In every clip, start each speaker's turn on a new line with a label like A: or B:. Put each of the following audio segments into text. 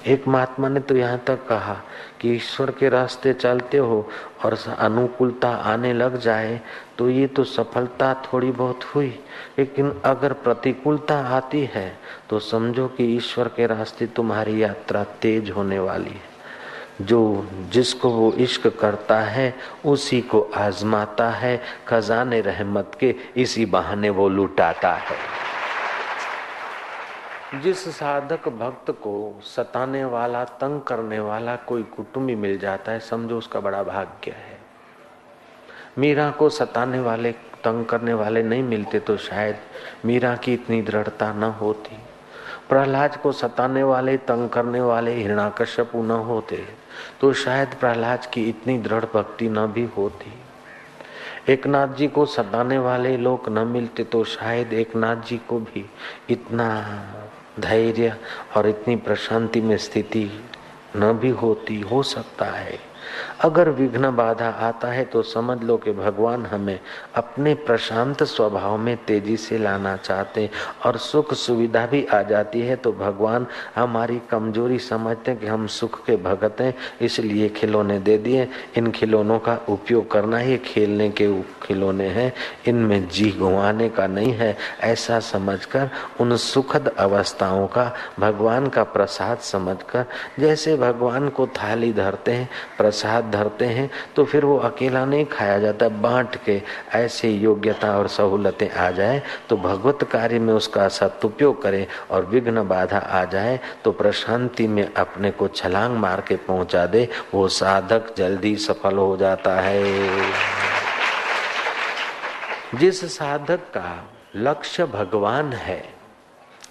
A: एक महात्मा ने तो यहाँ तक कहा कि ईश्वर के रास्ते चलते हो और अनुकूलता आने लग जाए तो ये तो सफलता थोड़ी बहुत हुई, लेकिन अगर प्रतिकूलता आती है तो समझो कि ईश्वर के रास्ते तुम्हारी यात्रा तेज होने वाली है। जो जिसको वो इश्क करता है उसी को आजमाता है, खजाने रहमत के इसी बहाने वो लुटाता है। जिस साधक भक्त को सताने वाला, तंग करने वाला कोई कुटुंबी मिल जाता है, समझो उसका बड़ा भाग्य है। मीरा को सताने वाले, तंग करने वाले नहीं मिलते तो शायद मीरा की इतनी दृढ़ता न होती। प्रहलाद को सताने वाले, तंग करने वाले हिरण्याकश्यपु न होते तो शायद प्रहलाद की इतनी दृढ़ भक्ति न भी होती। एकनाथ जी को सताने वाले लोग न मिलते तो शायद एकनाथ जी को भी इतना धैर्य और इतनी प्रशांति में स्थिति न भी होती। हो सकता है अगर विघ्न बाधा आता है तो समझ लो कि भगवान हमें अपने प्रशांत स्वभाव में तेजी से लाना चाहते, और सुख सुविधा भी आ जाती है तो भगवान हमारी कमजोरी समझते हैं कि हम सुख के भगत हैं, इसलिए खिलौने दे दिए। इन खिलौनों का उपयोग करना ही खेलने के खिलौने हैं, इनमें जी गंवाने का नहीं है, ऐसा समझकर उन सुखद अवस्थाओं का भगवान का प्रसाद समझकर, जैसे भगवान को थाली धरते हैं, प्रसाद धरते हैं, तो फिर वो अकेला नहीं खाया जाता, बांट के ऐसे योग्यता और सहूलतें आ जाए तो भगवत कार्य में उसका सदुपयोग करें, और विघ्न बाधा आ जाए तो प्रशांति में अपने को छलांग मार के पहुंचा दे, वो साधक जल्दी सफल हो जाता है। जिस साधक का लक्ष्य भगवान है,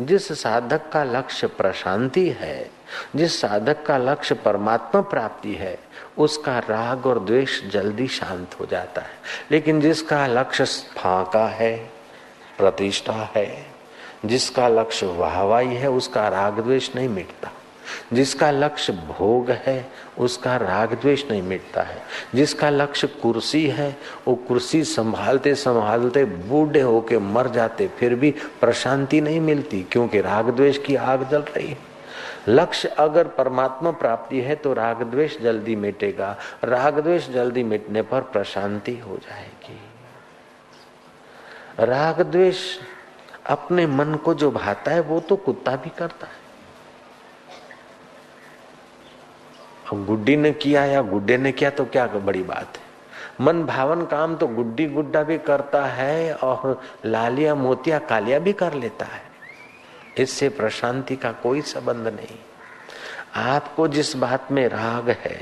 A: जिस साधक का लक्ष्य प्रशांति है, जिस साधक का लक्ष्य परमात्मा प्राप्ति है, उसका राग और द्वेष जल्दी शांत हो जाता है। लेकिन जिसका लक्ष्य फाका है, प्रतिष्ठा है, जिसका लक्ष्य वाहवाही है, उसका राग द्वेष नहीं मिटता। जिसका लक्ष्य भोग है उसका राग द्वेष नहीं मिटता है। जिसका लक्ष्य कुर्सी है वो कुर्सी संभालते संभालते बूढ़े होके मर जाते फिर भी प्रशांति नहीं मिलती, क्योंकि राग द्वेष की आग जल रही है। लक्ष्य अगर परमात्मा प्राप्ति है तो राग द्वेष जल्दी मिटेगा, राग द्वेष जल्दी मिटने पर प्रशांति हो जाएगी। राग द्वेष अपने मन को जो भाता है वो तो कुत्ता भी करता है। अब गुड्डी ने किया या गुड्डे ने किया तो क्या बड़ी बात है। मन भावन काम तो गुड्डी गुड्डा भी करता है और लालिया मोतिया कालिया भी कर लेता है, इससे प्रशांति का कोई संबंध नहीं। आपको जिस बात में राग है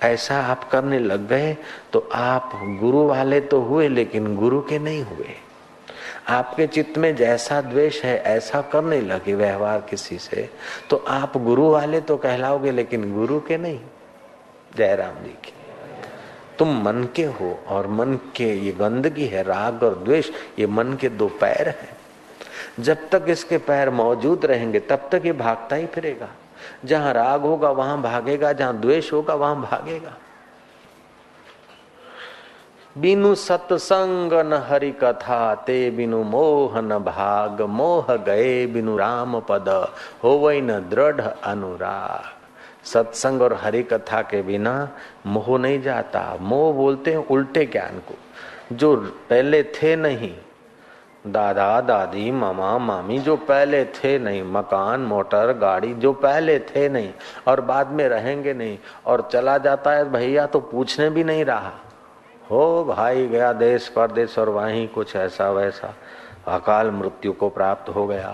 A: ऐसा आप करने लग गए तो आप गुरु वाले तो हुए लेकिन गुरु के नहीं हुए। आपके चित्त में जैसा द्वेष है ऐसा करने लगे व्यवहार किसी से तो आप गुरु वाले तो कहलाओगे लेकिन गुरु के नहीं। जयराम जी की तुम मन के हो, और मन के ये गंदगी है, राग और द्वेष, ये मन के दो पैर हैं। जब तक इसके पैर मौजूद रहेंगे तब तक ये भागता ही फिरेगा। जहां राग होगा वहां भागेगा, जहां द्वेष होगा वहां भागेगा। बिनु सत्संग न हरि कथा, ते बिनु मोह न भाग, मोह गए बिनु राम पद, होवै न दृढ़ अनुराग। सत्संग और हरि कथा के बिना मोह नहीं जाता। मोह बोलते हैं उल्टे ज्ञान को, जो पहले थे नहीं, दादा दादी मामा मामी जो पहले थे नहीं, मकान मोटर गाड़ी जो पहले थे नहीं और बाद में रहेंगे नहीं, और चला जाता है भैया तो पूछने भी नहीं रहा, हो भाई गया देश परदेश और वहीं कुछ ऐसा वैसा अकाल मृत्यु को प्राप्त हो गया।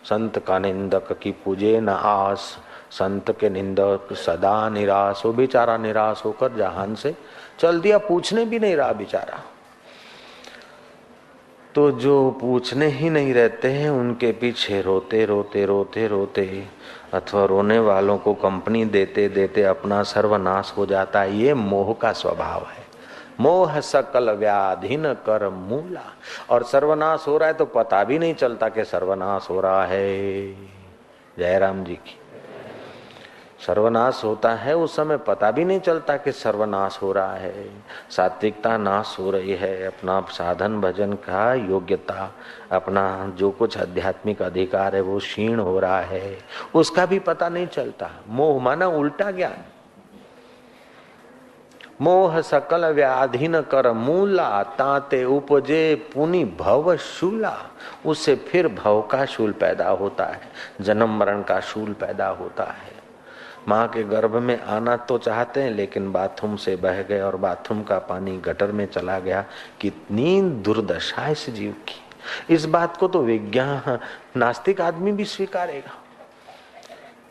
A: संत का निंदक की पूजे न आस, संत के निंदक सदा निराश। हो बेचारा निराश होकर जहान से चल दिया, पूछने भी नहीं रहा बेचारा। तो जो पूछने ही नहीं रहते हैं उनके पीछे रोते रोते रोते रोते अथवा रोने वालों को कंपनी देते देते अपना सर्वनाश हो जाता है। ये मोह का स्वभाव है। मोह सकल व्याधि न कर मूला, और सर्वनाश हो रहा है तो पता भी नहीं चलता कि सर्वनाश हो रहा है। जयराम जी की सर्वनाश होता है उस समय पता भी नहीं चलता कि सर्वनाश हो रहा है। सात्विकता नाश हो रही है, अपना साधन भजन का योग्यता, अपना जो कुछ आध्यात्मिक अधिकार है वो क्षीण हो रहा है, उसका भी पता नहीं चलता। मोह माना उल्टा ज्ञान। मोह सकल व्याधि न कर मूला, ताते उपजे पुनि भव शूला। उससे फिर भव का शूल पैदा होता है, जन्म मरण का शूल पैदा होता है। माँ के गर्भ में आना तो चाहते हैं लेकिन बाथरूम से बह गए और बाथरूम का पानी गटर में चला गया। कितनी दुर्दशा इस जीव की। इस बात को तो विज्ञान नास्तिक आदमी भी स्वीकारेगा।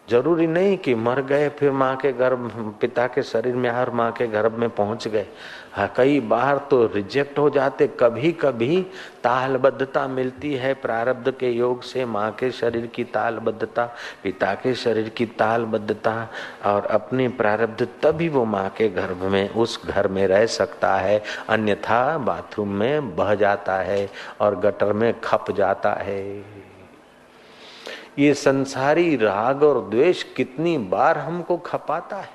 A: जरूरी नहीं कि मर गए फिर माँ के गर्भ, पिता के शरीर में और माँ के गर्भ में पहुंच गए। हाँ, कई बार तो रिजेक्ट हो जाते। कभी कभी तालबद्धता मिलती है प्रारब्ध के योग से, माँ के शरीर की तालबद्धता, पिता के शरीर की तालबद्धता और अपनी प्रारब्ध, तभी वो माँ के गर्भ में उस घर में रह सकता है। अन्यथा बाथरूम में बह जाता है और गटर में खप जाता है। ये संसारी राग और द्वेष कितनी बार हमको खपाता है,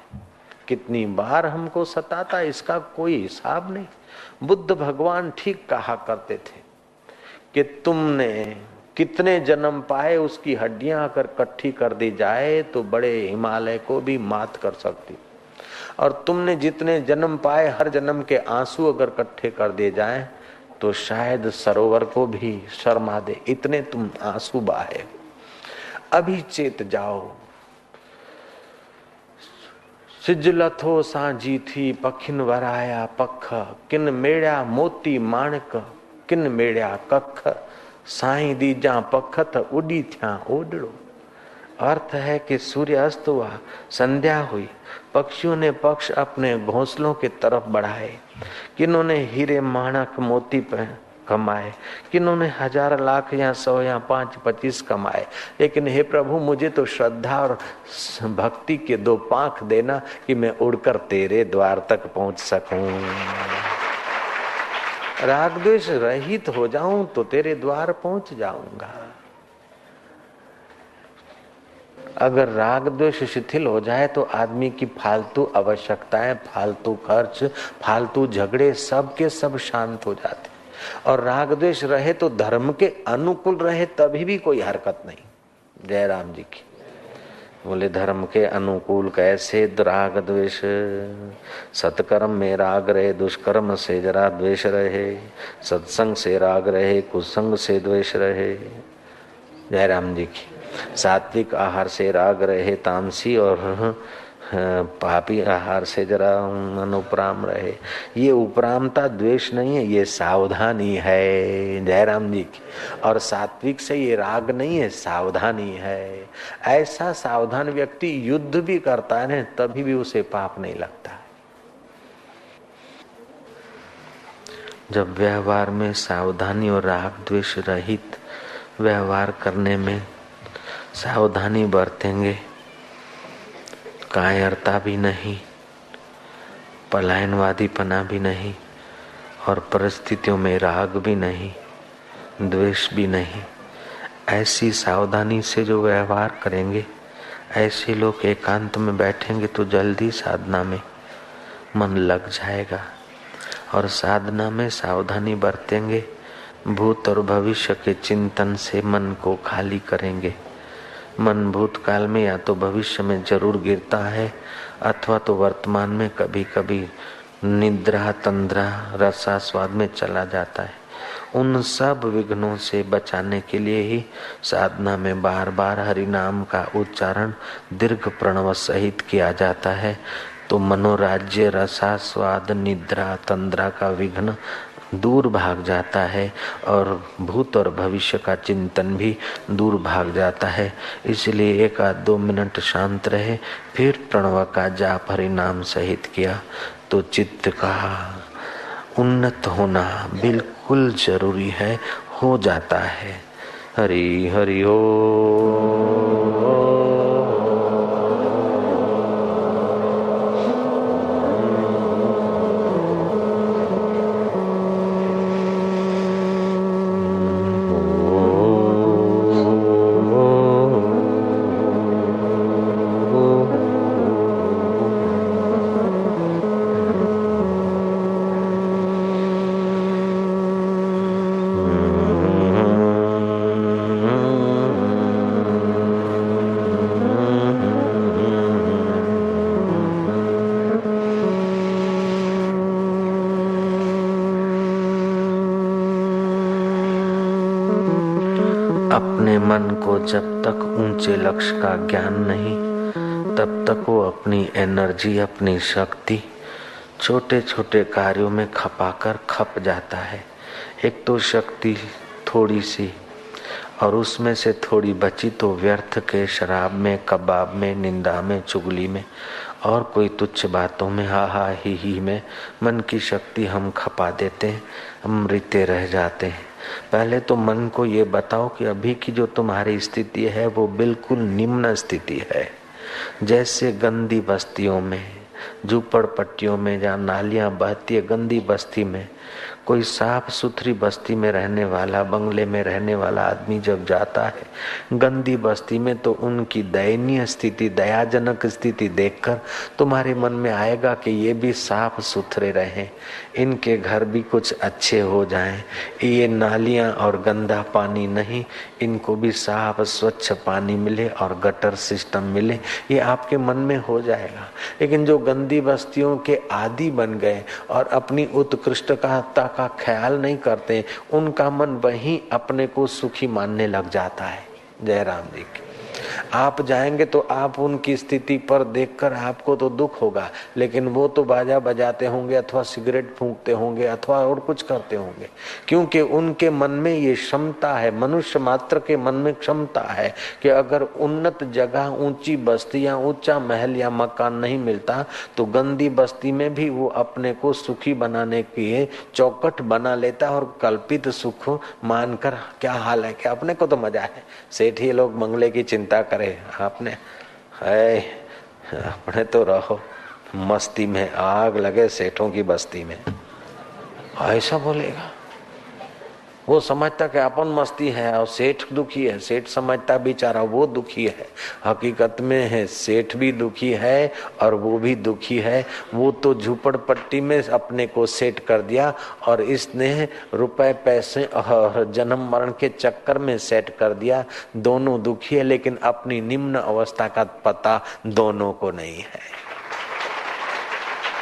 A: कितनी बार हमको सताता है, इसका कोई हिसाब नहीं। बुद्ध भगवान ठीक कहा करते थे कि तुमने कितने जन्म पाए, उसकी हड्डियां अगर इकट्ठी कर दी जाए तो बड़े हिमालय को भी मात कर सकती। और तुमने जितने जन्म पाए, हर जन्म के आंसू अगर इकट्ठे कर दिए जाए तो शायद सरोवर को भी शर्मा दे, इतने तुम आंसू बहाए। अभी चेत जाओ। सिजलथो सांजी थी पखिन वराया पख, किन मेड़ा मोती माणक, किन मेड़ा कख, साई दीजा पखत उड़ी थ्या ओडड़ो। अर्थ है कि सूर्य अस्त हुआ, संध्या हुई, पक्षियों ने पक्ष अपने घोंसलों की तरफ बढ़ाए। किन्होंने हीरे माणक मोती पे कमाए, किन्होंने 1000 लाख या 100 या 5 25 कमाए, लेकिन हे प्रभु मुझे तो श्रद्धा और भक्ति के 2 पांख देना कि मैं उड़कर तेरे द्वार तक पहुंच सकूं। राग द्वेष रहित हो जाऊं तो तेरे द्वार पहुंच जाऊंगा। अगर राग द्वेष शिथिल हो जाए तो आदमी की फालतू आवश्यकताएं, फालतू खर्च, फालतू झगड़े सब के सब शांत हो जाते। और राग द्वेष रहे तो धर्म के अनुकूल रहे तभी भी कोई हरकत नहीं। जय राम जी की। बोले धर्म के अनुकूल कैसे राग द्वेष, सत्कर्म में राग रहे, दुष्कर्म से जरा द्वेष रहे, सत्संग से राग रहे, कुसंग से द्वेष रहे। जय राम जी की। सात्विक आहार से राग रहे, तामसी और पापी आहार से जरा अनुपराम रहे। ये उपरामता द्वेष नहीं है, ये सावधानी है। जयराम जी की। और सात्विक से ये राग नहीं है, सावधानी है। ऐसा सावधान व्यक्ति युद्ध भी करता है तभी भी उसे पाप नहीं लगता। जब व्यवहार में सावधानी और राग द्वेष रहित व्यवहार करने में सावधानी बरतेंगे, कायरता भी नहीं, पलायनवादीपना भी नहीं और परिस्थितियों में राग भी नहीं, द्वेष भी नहीं, ऐसी सावधानी से जो व्यवहार करेंगे, ऐसे लोग एकांत में बैठेंगे तो जल्दी साधना में मन लग जाएगा। और साधना में सावधानी बरतेंगे, भूत और भविष्य के चिंतन से मन को खाली करेंगे। मन भूतकाल में या तो भविष्य में जरूर गिरता है अथवा तो वर्तमान में कभी कभी निद्रा तंद्रा रसास्वाद में चला जाता है। उन सब विघ्नों से बचाने के लिए ही साधना में बार बार हरि नाम का उच्चारण दीर्घ प्रणव सहित किया जाता है। तो मनोराज्य रसास्वाद निद्रा तंद्रा का विघ्न दूर भाग जाता है और भूत और भविष्य का चिंतन भी दूर भाग जाता है। इसलिए 1-2 मिनट शांत रहे, फिर प्रणव का जाप हरि नाम सहित किया तो चित्त का उन्नत होना बिल्कुल जरूरी है, हो जाता है। हरि हरि ओ। मन को जब तक ऊंचे लक्ष्य का ज्ञान नहीं, तब तक वो अपनी एनर्जी, अपनी शक्ति छोटे छोटे कार्यों में खपाकर खप जाता है। एक तो शक्ति थोड़ी सी, और उसमें से थोड़ी बची तो व्यर्थ के शराब में, कबाब में, निंदा में, चुगली में और कोई तुच्छ बातों में, हा हा ही में मन की शक्ति हम खपा देते हैं, हम मृत्य रह जाते हैं। पहले तो मन को ये बताओ कि अभी की जो तुम्हारी स्थिति है वो बिल्कुल निम्न स्थिति है। जैसे गंदी बस्तियों में, झूपड़पट्टियों में जहाँ नालियां बहती है, गंदी बस्ती में कोई साफ सुथरी बस्ती में रहने वाला, बंगले में रहने वाला आदमी जब जाता है गंदी बस्ती में, तो उनकी दयनीय स्थिति, दयाजनक स्थिति देखकर तुम्हारे मन में आएगा कि ये भी साफ सुथरे रहें, इनके घर भी कुछ अच्छे हो जाएं, ये नालियां और गंदा पानी नहीं, इनको भी साफ स्वच्छ पानी मिले और गटर सिस्टम मिले, ये आपके मन में हो जाएगा। लेकिन जो गंदी बस्तियों के आदी बन गए और अपनी उत्कृष्टता का ख्याल नहीं करते, उनका मन वहीं अपने को सुखी मानने लग जाता है। जय राम जी की। आप जाएंगे तो आप उनकी स्थिति पर देखकर आपको तो दुख होगा, लेकिन वो तो बाजा बजाते होंगे अथवा सिगरेट फूंकते होंगे अथवा और कुछ करते होंगे, क्योंकि उनके मन में ये क्षमता है, मनुष्य मात्र के मन में क्षमता है कि अगर उन्नत जगह, ऊंची बस्ती या ऊंचा महल या मकान नहीं मिलता तो गंदी बस्ती में भी वो अपने को सुखी बनाने के चौकट बना लेता और कल्पित सुख मानकर, क्या हाल है कि अपने को तो मजा है, सेठ ही लोग मंगले की चिंता करे, आपने है अपने तो रहो मस्ती में, आग लगे सेठों की बस्ती में, ऐसा बोलेगा। वो समझता कि अपन मस्ती है और सेठ दुखी है, सेठ समझता बेचारा वो दुखी है। हकीकत में है सेठ भी दुखी है और वो भी दुखी है। वो तो झूपड़पट्टी में अपने को सेट कर दिया और इसने रुपए पैसे और जन्म मरण के चक्कर में सेट कर दिया। दोनों दुखी है, लेकिन अपनी निम्न अवस्था का पता दोनों को नहीं है।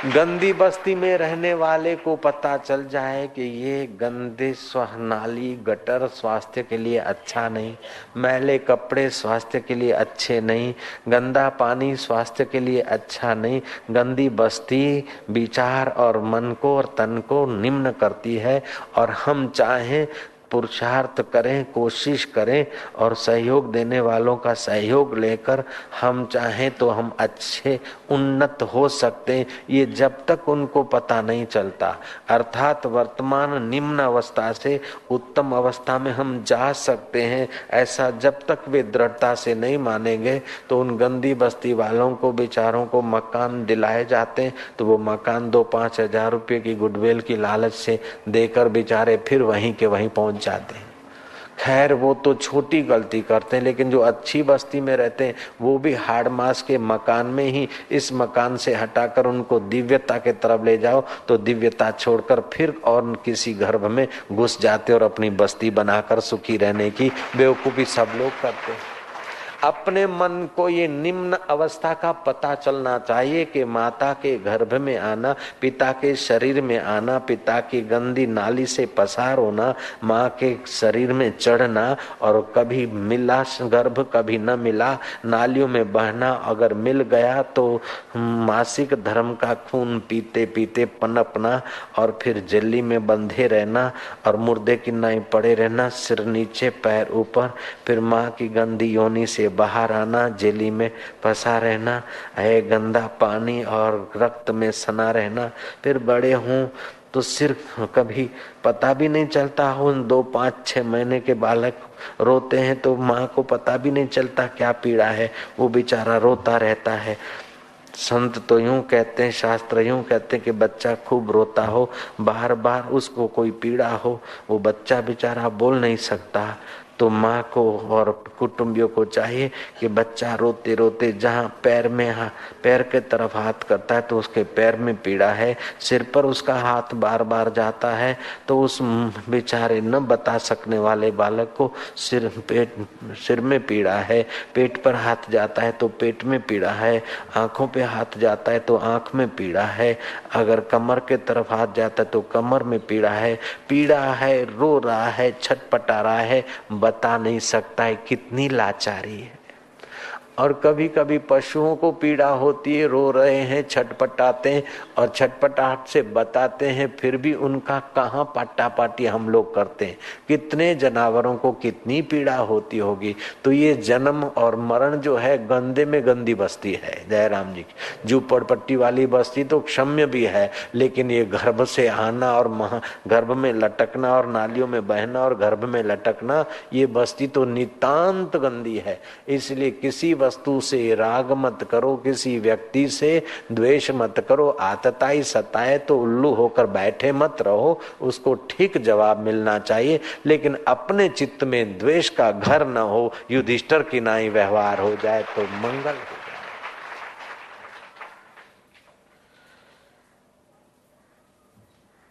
A: गंदी बस्ती में रहने वाले को पता चल जाए कि ये गंदे नाली गटर स्वास्थ्य के लिए अच्छा नहीं, मैले कपड़े स्वास्थ्य के लिए अच्छे नहीं, गंदा पानी स्वास्थ्य के लिए अच्छा नहीं, गंदी बस्ती विचार और मन को और तन को निम्न करती है। और हम चाहें पुरुषार्थ करें, कोशिश करें और सहयोग देने वालों का सहयोग लेकर हम चाहें तो हम अच्छे उन्नत हो सकते हैं। ये जब तक उनको पता नहीं चलता, अर्थात वर्तमान निम्न अवस्था से उत्तम अवस्था में हम जा सकते हैं, ऐसा जब तक वे दृढ़ता से नहीं मानेंगे तो उन गंदी बस्ती वालों को बेचारों को मकान दिलाए जाते हैं तो वो मकान 2-5 हजार रुपये की गुडविल की लालच से देकर बेचारे फिर वहीं के वहीं पहुंच जाते हैं। खैर वो तो छोटी गलती करते हैं, लेकिन जो अच्छी बस्ती में रहते हैं वो भी हाड़ मास के मकान में ही इस मकान से हटाकर उनको दिव्यता के तरफ ले जाओ तो दिव्यता छोड़कर फिर और किसी गर्भ में घुस जाते और अपनी बस्ती बनाकर सुखी रहने की बेवकूफी सब लोग करते हैं। अपने मन को ये निम्न अवस्था का पता चलना चाहिए कि माता के गर्भ में आना, पिता के शरीर में आना, पिता की गंदी नाली से पसार होना, माँ के शरीर में चढ़ना और कभी मिला गर्भ कभी न मिला, नालियों में बहना, अगर मिल गया तो मासिक धर्म का खून पीते पीते पनपना और फिर जेली में बंधे रहना और मुर्दे की नाई पड़े रहना, सिर नीचे पैर ऊपर, फिर माँ की गंदी योनि से बाहर आना, जेली में फंसा रहना, है गंदा पानी और रक्त में सना रहना, फिर बड़े हों तो सिर कभी पता भी नहीं चलता हो। 2-5-6 महीने के बालक रोते हैं तो माँ को पता भी नहीं चलता क्या पीड़ा है, वो बेचारा रोता रहता है। संत तो यूं कहते हैं, शास्त्र यूं कहते हैं कि बच्चा खूब रोता हो, बार बार उसको कोई पीड़ा हो, वो बच्चा बेचारा बोल नहीं सकता, तो माँ को और कुटुंबियों को चाहिए कि बच्चा रोते रोते जहाँ पैर के तरफ हाथ करता है तो उसके पैर में पीड़ा है, सिर पर उसका हाथ बार बार जाता है तो उस बेचारे न बता सकने वाले बालक को सिर में पीड़ा है, पेट पर हाथ जाता है तो पेट में पीड़ा है, आंखों पे हाथ जाता है तो आंख में पीड़ा है, अगर कमर के तरफ हाथ जाता है तो कमर में पीड़ा है, रो रहा है, छटपटा रहा है, बता नहीं सकता है कितनी लाचारी है। और कभी कभी पशुओं को पीड़ा होती है, रो रहे हैं, छटपटाते हैं और छटपटाहट से बताते हैं, फिर भी उनका कहाँ पाटा पाटी हम लोग करते हैं। कितने जानवरों को कितनी पीड़ा होती होगी। तो ये जन्म और मरण जो है गंदे में गंदी बस्ती है जयराम जी की। झूपड़पट्टी वाली बस्ती तो क्षम्य भी है, लेकिन ये गर्भ से आना और गर्भ में लटकना और नालियों में बहना और गर्भ में लटकना, ये बस्ती तो नितांत गंदी है। इसलिए किसी वस्तु से राग मत करो, किसी व्यक्ति से द्वेष मत करो। आतताई सताए तो उल्लू होकर बैठे मत रहो, उसको ठीक जवाब मिलना चाहिए। लेकिन अपने चित्त में द्वेष का घर न हो, युधिष्ठिर की नाई व्यवहार हो जाए तो मंगल हो जाए।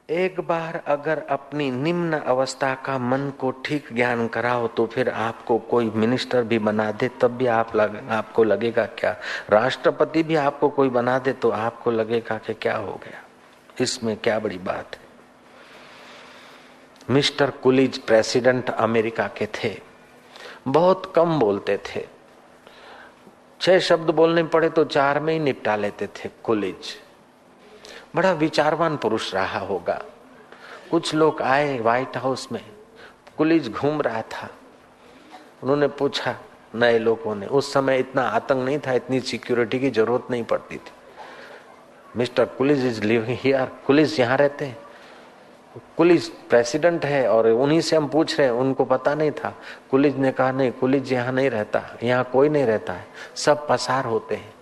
A: एक बार अगर अपनी निम्न अवस्था का मन को ठीक ज्ञान कराओ तो फिर आपको कोई मिनिस्टर भी बना दे तब भी आपको लगेगा क्या, राष्ट्रपति भी आपको कोई बना दे तो आपको लगेगा कि क्या हो गया, इसमें क्या बड़ी बात है। मिस्टर कुलिज प्रेसिडेंट अमेरिका के थे, बहुत कम बोलते थे, 6 शब्द बोलने पड़े तो 4 में ही निपटा लेते थे। कुलिज बड़ा विचारवान पुरुष रहा होगा। कुछ लोग आए व्हाइट हाउस में, कुलिज घूम रहा था। उन्होंने पूछा, नए लोगों ने, उस समय इतना आतंक नहीं था, इतनी सिक्योरिटी की जरूरत नहीं पड़ती थी। Mister Coolidge is living here, Coolidge यहाँ रहते हैं। कुलिज प्रेसिडेंट है और उन्हीं से हम पूछ रहे हैं, उनको पता नहीं था। कुलिज ने कहा, नहीं, कुलिज यहाँ नहीं रहता, यहाँ कोई नहीं रहता है, सब पसार होते हैं।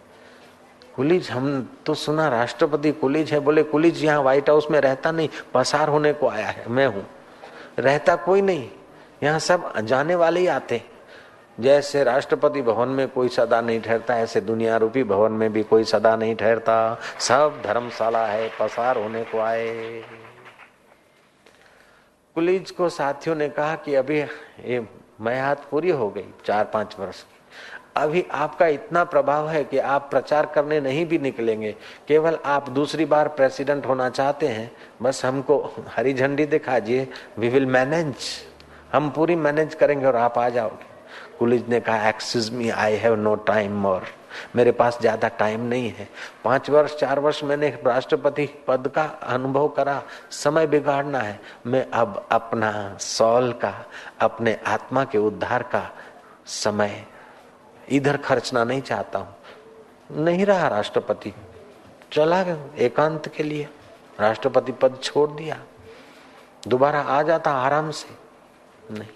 A: कुलिज, हम तो सुना राष्ट्रपति कुलिज है। बोले कुलिज यहाँ व्हाइट हाउस में रहता नहीं, पसार होने को आया है, मैं हूँ। रहता कोई नहीं, यहाँ सब जाने वाले ही आते। जैसे राष्ट्रपति भवन में कोई सदा नहीं ठहरता, ऐसे दुनिया रूपी भवन में भी कोई सदा नहीं ठहरता, सब धर्मशाला है, पसार होने को आए। कुलिज को साथियों ने कहा कि अभी ये मयाद पूरी हो गई 4-5 वर्ष की, अभी आपका इतना प्रभाव है कि आप प्रचार करने नहीं भी निकलेंगे, केवल आप दूसरी बार प्रेसिडेंट होना चाहते हैं, बस हमको हरी झंडी दिखाइए, वी विल मैनेज, हम पूरी मैनेज करेंगे और आप आ जाओगे। कुलिज ने कहा, excuse me, I have no time more, मेरे पास ज्यादा टाइम नहीं है। 5 वर्ष 4 वर्ष मैंने राष्ट्रपति पद का अनुभव करा, समय बिगाड़ना है। मैं अब अपना सॉल का, अपने आत्मा के उद्धार का समय इधर खर्चना नहीं चाहता हूं। नहीं रहा राष्ट्रपति, चला गया एकांत के लिए, राष्ट्रपति पद छोड़ दिया, दोबारा आ जाता आराम से। नहीं,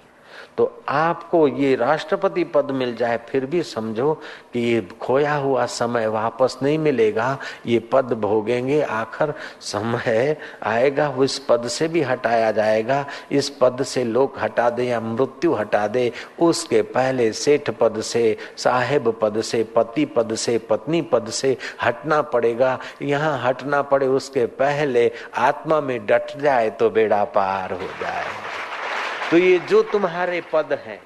A: तो आपको ये राष्ट्रपति पद मिल जाए फिर भी समझो कि ये खोया हुआ समय वापस नहीं मिलेगा, ये पद भोगेंगे, आखिर समय आएगा वो इस पद से भी हटाया जाएगा। इस पद से लोग हटा दे या मृत्यु हटा दे, उसके पहले सेठ पद से, साहेब पद से, पति पद से, पत्नी पद से हटना पड़ेगा। यहाँ हटना पड़े उसके पहले आत्मा में डट जाए तो बेड़ा पार हो जाए। तो ये जो तुम्हारे पद हैं,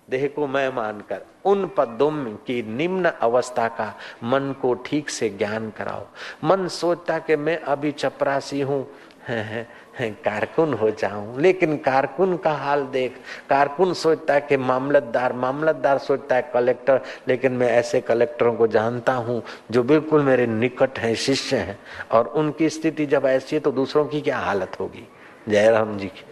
A: देह को मैं मानकर, उन पदों की निम्न अवस्था का मन को ठीक से ज्ञान कराओ। मन सोचता कि मैं अभी चपरासी हूँ, कारकुन हो जाऊं, लेकिन कारकुन का हाल देख। कारकुन सोचता है कि मामलतदार, मामलतदार सोचता है कलेक्टर, लेकिन मैं ऐसे कलेक्टरों को जानता हूं जो बिल्कुल मेरे निकट हैं, शिष्य हैं, और उनकी स्थिति जब ऐसी है तो दूसरों की क्या हालत होगी। जयराम जी की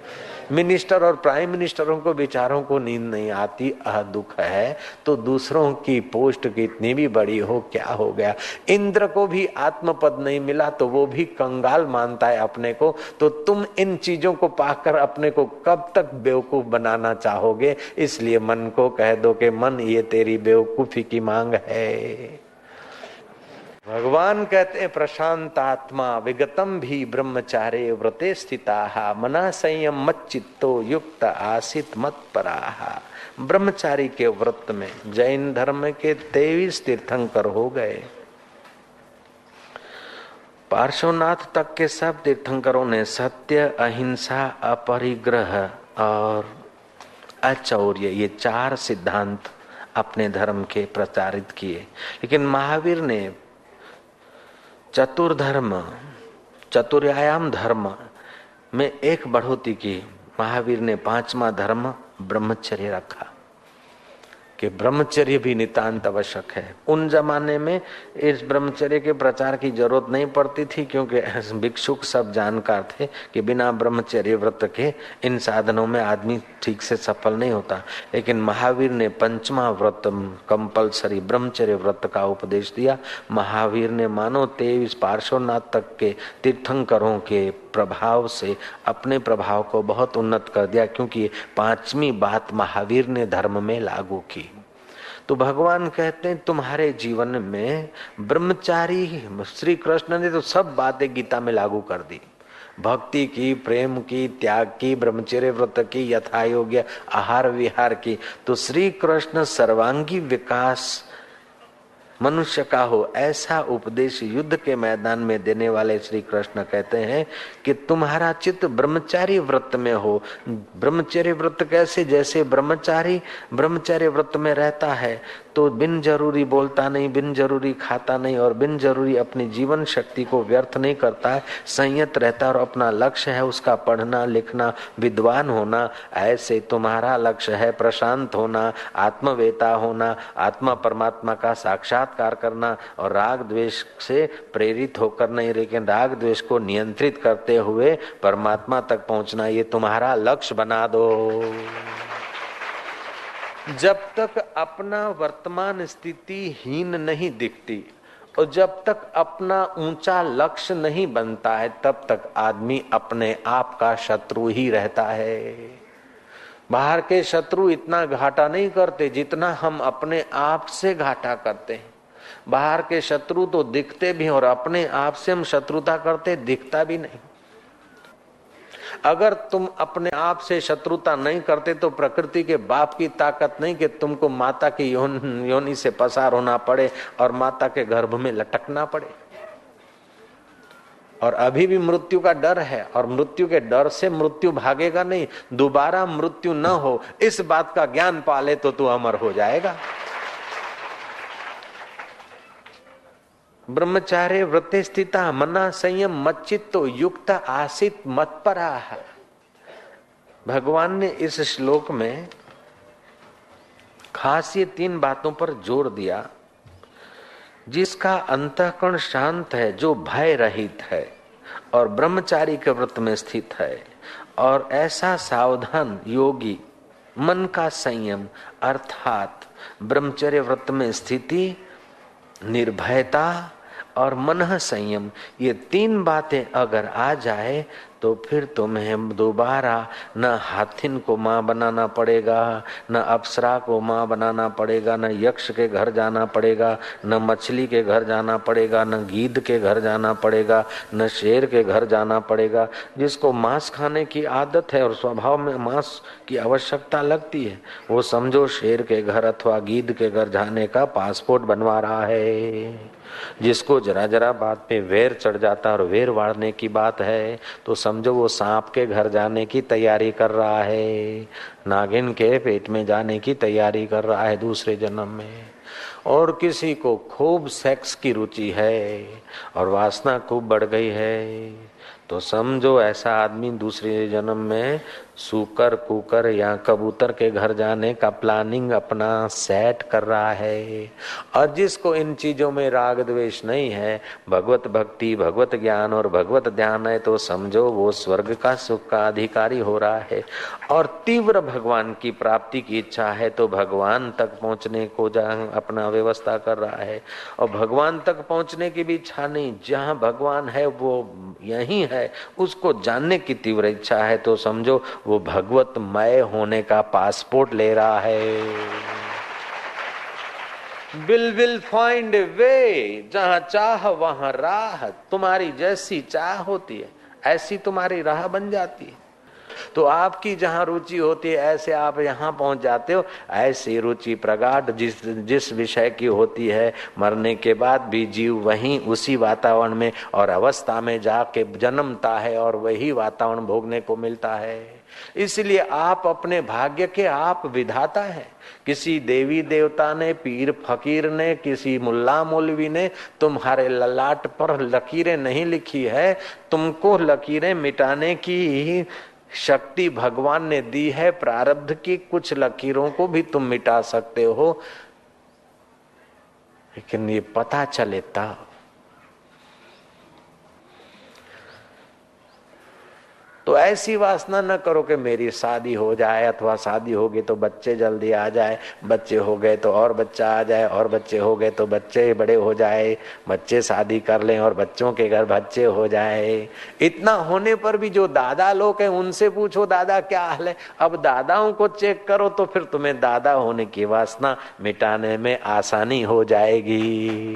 A: मिनिस्टर और प्राइम मिनिस्टरों को बेचारों को नींद नहीं आती, दुख है, तो दूसरों की पोस्ट कितनी भी बड़ी हो क्या हो गया। इंद्र को भी आत्मपद नहीं मिला तो वो भी कंगाल मानता है अपने को। तो तुम इन चीजों को पाकर अपने को कब तक बेवकूफ बनाना चाहोगे। इसलिए मन को कह दो कि मन, ये तेरी बेवकूफी की मांग है। भगवान कहते हैं, प्रशांत आत्मा विगतम भी ब्रह्मचारे व्रते स्थिता मना संयम मत चित्तो युक्त आसित मत पराहा। ब्रह्मचारी के व्रत में जैन धर्म के 23 तीर्थंकर हो गए। पार्श्वनाथ तक के सब तीर्थंकरों ने सत्य, अहिंसा, अपरिग्रह और अचौर्य, ये 4 सिद्धांत अपने धर्म के प्रचारित किए। लेकिन महावीर ने चतुर्यायाम धर्म में एक बढ़ोतरी की। महावीर ने 5वां धर्म ब्रह्मचर्य रखा कि ब्रह्मचर्य भी नितांत आवश्यक है। उन जमाने में इस ब्रह्मचर्य के प्रचार की जरूरत नहीं पड़ती थी, क्योंकि भिक्षुक सब जानकार थे कि बिना ब्रह्मचर्य व्रत के इन साधनों में आदमी ठीक से सफल नहीं होता। लेकिन महावीर ने पंचमा व्रत कंपलसरी ब्रह्मचर्य व्रत का उपदेश दिया। महावीर ने मानो 23 पार्श्वनाथ तक के तीर्थंकरों के प्रभाव से अपने प्रभाव को बहुत उन्नत कर दिया, क्योंकि 5वीं बात महावीर ने धर्म में लागू की। तो भगवान कहते हैं तुम्हारे जीवन में ब्रह्मचारी, श्री कृष्ण ने तो सब बातें गीता में लागू कर दी, भक्ति की, प्रेम की, त्याग की, ब्रह्मचर्य व्रत की, यथा योग्य आहार विहार की। तो श्री कृष्ण सर्वांगी विकास मनुष्य का हो ऐसा उपदेश युद्ध के मैदान में देने वाले श्री कृष्ण कहते हैं कि तुम्हारा चित्त ब्रह्मचारी व्रत में हो। ब्रह्मचर्य व्रत कैसे? जैसे ब्रह्मचारी ब्रह्मचर्य व्रत में रहता है तो बिन जरूरी बोलता नहीं, बिन जरूरी खाता नहीं और बिन जरूरी अपनी जीवन शक्ति को व्यर्थ नहीं करता है, संयत रहता है और अपना लक्ष्य है उसका पढ़ना लिखना, विद्वान होना। ऐसे तुम्हारा लक्ष्य है प्रशांत होना, आत्मवेता होना, आत्मा परमात्मा का साक्षात्कार करना और राग द्वेष से प्रेरित होकर नहीं, लेकिन राग द्वेष को नियंत्रित करते हुए परमात्मा तक पहुंचना। ये तुम्हारा लक्ष्य बना दो। जब तक अपना वर्तमान स्थिति हीन नहीं दिखती और जब तक अपना ऊंचा लक्ष्य नहीं बनता है, तब तक आदमी अपने आप का शत्रु ही रहता है। बाहर के शत्रु इतना घाटा नहीं करते जितना हम अपने आप से घाटा करते हैं। बाहर के शत्रु तो दिखते भी और अपने आप से हम शत्रुता करते दिखता भी नहीं। अगर तुम अपने आप से शत्रुता नहीं करते तो प्रकृति के बाप की ताकत नहीं कि तुमको माता की योनि से पसार होना पड़े और माता के गर्भ में लटकना पड़े। और अभी भी मृत्यु का डर है और मृत्यु के डर से मृत्यु भागेगा नहीं। दोबारा मृत्यु न हो इस बात का ज्ञान पाले तो तू अमर हो जाएगा। ब्रह्मचार्य व्रते स्थिता मना संयम मच्चित्तो युक्त आसित मत्परा। भगवान ने इस श्लोक में खास ये 3 बातों पर जोर दिया। जिसका अंतःकरण शांत है, जो भय रहित है और ब्रह्मचारी के व्रत में स्थित है, और ऐसा सावधान योगी मन का संयम अर्थात ब्रह्मचर्य व्रत में स्थिति, निर्भयता और मन संयम, ये 3 बातें अगर आ जाए तो फिर तुम्हें दोबारा न हाथिन को माँ बनाना पड़ेगा, न अप्सरा को माँ बनाना पड़ेगा, न यक्ष के घर जाना पड़ेगा, न मछली के घर जाना पड़ेगा, न गीध के घर जाना पड़ेगा, न शेर के घर जाना पड़ेगा। जिसको मांस खाने की आदत है और स्वभाव में मांस की आवश्यकता लगती है, वो समझो शेर के घर अथवा गीध के घर जाने का पासपोर्ट बनवा रहा है। जिसको जरा जरा बात पे वैर चढ़ जाता और वैर वाढ़ने की बात है तो समझो वो सांप के घर जाने की तैयारी कर रहा है, नागिन के पेट में जाने की तैयारी कर रहा है दूसरे जन्म में। और किसी को खूब सेक्स की रुचि है और वासना खूब बढ़ गई है तो समझो ऐसा आदमी दूसरे जन्म में सूकर कुकर या कबूतर के घर जाने का प्लानिंग अपना सेट कर रहा है। और जिसको इन चीजों में राग द्वेष नहीं है, भगवत भक्ति, भगवत ज्ञान और भगवत ध्यान है, तो समझो वो स्वर्ग का सुख का अधिकारी हो रहा है। और तीव्र भगवान की प्राप्ति की इच्छा है तो भगवान तक पहुंचने को अपना व्यवस्था कर रहा है। और भगवान तक पहुंचने की भी इच्छा नहीं, जहाँ भगवान है वो यही है, उसको जानने की तीव्र इच्छा है तो समझो वो भगवतमय होने का पासपोर्ट ले रहा है। विल फाइंड ए वे, जहां चाह वहां राह। तुम्हारी जैसी चाह होती है ऐसी तुम्हारी राह बन जाती है। तो आपकी जहां रुचि होती है ऐसे आप यहां पहुंच जाते हो। ऐसी रुचि प्रगाढ़ जिस विषय की होती है, मरने के बाद भी जीव वहीं उसी वातावरण में और अवस्था में जाके जन्मता है और वही वातावरण भोगने को मिलता है। इसलिए आप अपने भाग्य के आप विधाता हैं। किसी देवी देवता ने, पीर फकीर ने, किसी मुल्ला मौलवी ने तुम्हारे ललाट पर लकीरें नहीं लिखी है। तुमको लकीरें मिटाने की शक्ति भगवान ने दी है, प्रारब्ध की कुछ लकीरों को भी तुम मिटा सकते हो, लेकिन ये पता चले तब। तो ऐसी वासना न करो कि मेरी शादी हो जाए, अथवा शादी होगी तो बच्चे जल्दी आ जाए, बच्चे हो गए तो और बच्चा आ जाए, और बच्चे हो गए तो बच्चे बड़े हो जाए, बच्चे शादी कर लें और बच्चों के घर बच्चे हो जाए। इतना होने पर भी जो दादा लोग हैं उनसे पूछो दादा क्या हाल है, अब दादाओं को चेक करो तो फिर तुम्हें दादा होने की वासना मिटाने में आसानी हो जाएगी।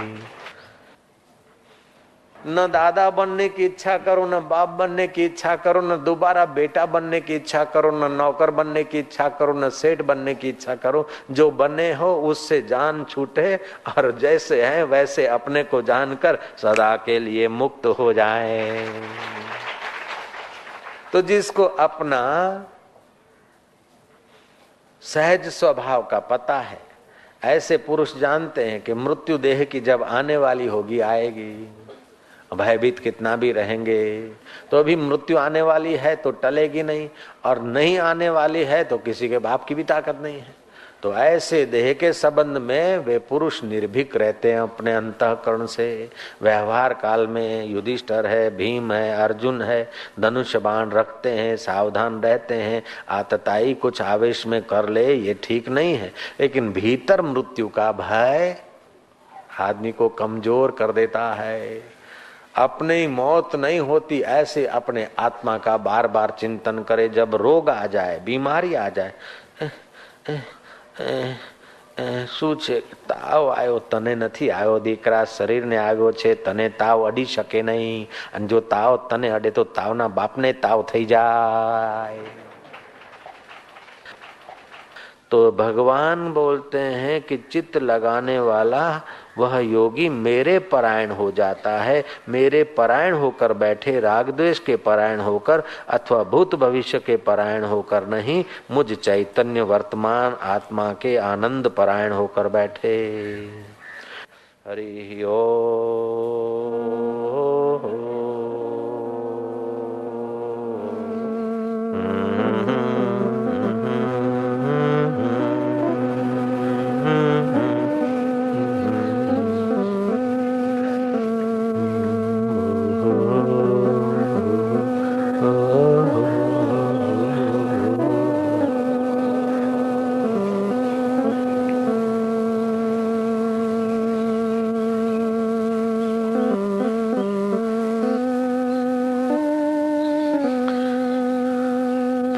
A: न दादा बनने की इच्छा करो, न बाप बनने की इच्छा करो, न दोबारा बेटा बनने की इच्छा करो, न नौकर बनने की इच्छा करो, न सेठ बनने की इच्छा करो। जो बने हो उससे जान छूटे और जैसे है वैसे अपने को जानकर सदा के लिए मुक्त हो जाए। तो जिसको अपना सहज स्वभाव का पता है, ऐसे पुरुष जानते हैं कि मृत्यु देह की जब आने वाली होगी आएगी। भयभीत कितना भी रहेंगे तो अभी मृत्यु आने वाली है तो टलेगी नहीं, और नहीं आने वाली है तो किसी के बाप की भी ताकत नहीं है। तो ऐसे देह के संबंध में वे पुरुष निर्भीक रहते हैं अपने अंतःकरण से। व्यवहार काल में युधिष्ठिर है, भीम है, अर्जुन है, धनुष बाण रखते हैं, सावधान रहते हैं। आतताई कुछ आवेश में कर ले ये ठीक नहीं है, लेकिन भीतर मृत्यु का भय आदमी को कमजोर कर देता है। अपनी मौत नहीं होती ऐसे अपने आत्मा का बार बार चिंतन करे। जब रोग आ जाए, बीमारी आ जाए, શું છે તાવ આવ્યો, તને નથી આવ્યો દીકરા, શરીરને આવ્યો છે, તને તાવ અડી શકે નહીં, અને જો તાવ તને અડે તો તાવના બાપને તાવ થઈ જાય। तो भगवान बोलते हैं कि चित्त लगाने वाला वह योगी मेरे परायण हो जाता है। मेरे परायण होकर बैठे, राग द्वेष के परायण होकर अथवा भूत भविष्य के परायण होकर नहीं, मुझ चैतन्य वर्तमान आत्मा के आनंद परायण होकर बैठे। हरि ओम।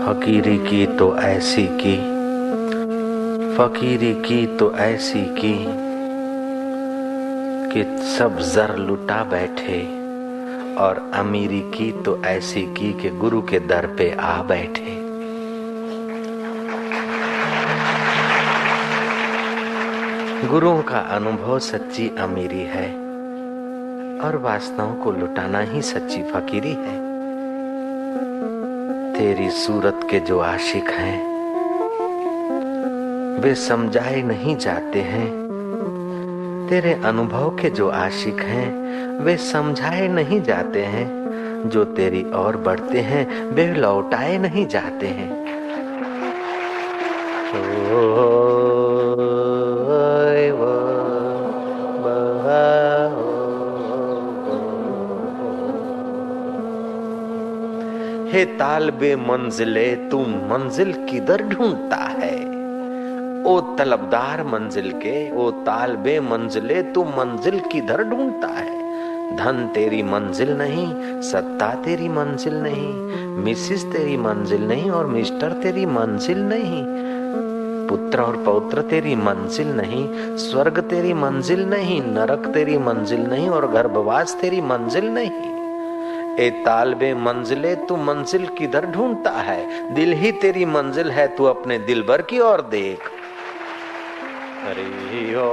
A: फकीरी की तो ऐसी की, फकीरी की तो ऐसी की कि सब जर लुटा बैठे, और अमीरी की तो ऐसी की कि गुरु के दर पे आ बैठे। गुरुओं का अनुभव सच्ची अमीरी है, और वासनाओं को लुटाना ही सच्ची फकीरी है। तेरी सूरत के जो आशिक हैं वे समझाए नहीं जाते हैं, तेरे अनुभव के जो आशिक हैं वे समझाए नहीं जाते हैं, जो तेरी ओर बढ़ते हैं वे लौटाए नहीं जाते हैं। हे तालबे मंजिले तू मंजिल किधर ढूंढता है, ओ तलबदार मंजिल के, ओ तालबे मंजिले तू मंजिल किधर ढूंढता है। धन तेरी मंजिल नहीं, सत्ता तेरी मंजिल नहीं, मिसिस तेरी मंजिल नहीं, और मिस्टर तेरी मंजिल नहीं, पुत्र और पौत्र तेरी मंजिल नहीं, स्वर्ग तेरी मंजिल नहीं, नरक तेरी मंजिल नहीं, और गर्भवास तेरी मंजिल नहीं। ए तालबे मंजिले तू मंजिल किधर ढूंढता है, दिल ही तेरी मंजिल है, तू अपने दिल भर की ओर देख। हरि ओ